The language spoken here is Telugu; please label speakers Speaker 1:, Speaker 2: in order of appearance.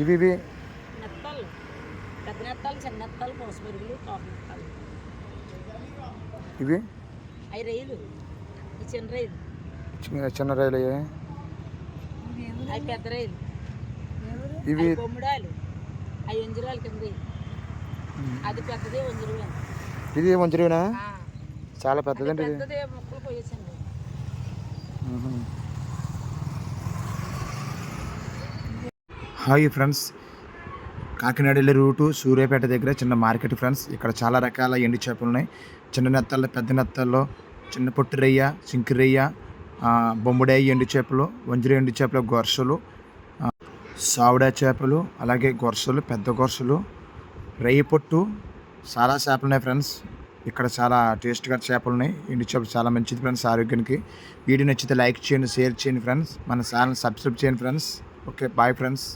Speaker 1: ఇవి ఇవి
Speaker 2: నెత్తలు, పెద్ద నెత్తలు, చిన్న నెత్తలు, పూసమెరుగులు, తోక నెత్తలు.
Speaker 1: ఇవి
Speaker 2: అవి రొయ్యలు, ఈ చిన్న రొయ్యలు.
Speaker 1: చిన్న రొయ్యలు
Speaker 2: అవి పెద్ద రొయ్యలు.
Speaker 1: ఇవి
Speaker 2: అవి బొమ్మిడాలు, అవి వంజరాలు కింద. అది పెద్దదే వంజరువు.
Speaker 1: ఇది వంజరీనా? చాలా పెద్దదండి ఇది.
Speaker 2: పెద్దదే ముక్కలు పోయేసండి.
Speaker 1: హాయ్ ఫ్రెండ్స్, కాకినాడ వెళ్ళే రూటు సూర్యాపేట దగ్గర చిన్న మార్కెట్ ఫ్రెండ్స్. ఇక్కడ చాలా రకాల ఎండు చేపలు ఉన్నాయి. చిన్న నెత్తల్లో, పెద్ద నెత్తల్లో, చిన్న పొట్టి రొయ్య, సింకి రొయ్య, బొమ్ముడాయి ఎండు చేపలు, వంజరి ఎండు చేపలు, గొర్సలు, సావుడా చేపలు, అలాగే గొర్సలు, పెద్ద గొర్సలు, రొయ్య పొట్టు, చాలా చేపలు ఉన్నాయి ఫ్రెండ్స్. ఇక్కడ చాలా టేస్ట్గా చేపలు ఉన్నాయి. ఎండు చేపలు చాలా మంచిది ఫ్రెండ్స్ ఆరోగ్యానికి. వీడియో నచ్చితే లైక్ చేయండి, షేర్ చేయండి ఫ్రెండ్స్. మన ఛానల్ సబ్స్క్రైబ్ చేయండి ఫ్రెండ్స్. Okay, bye friends.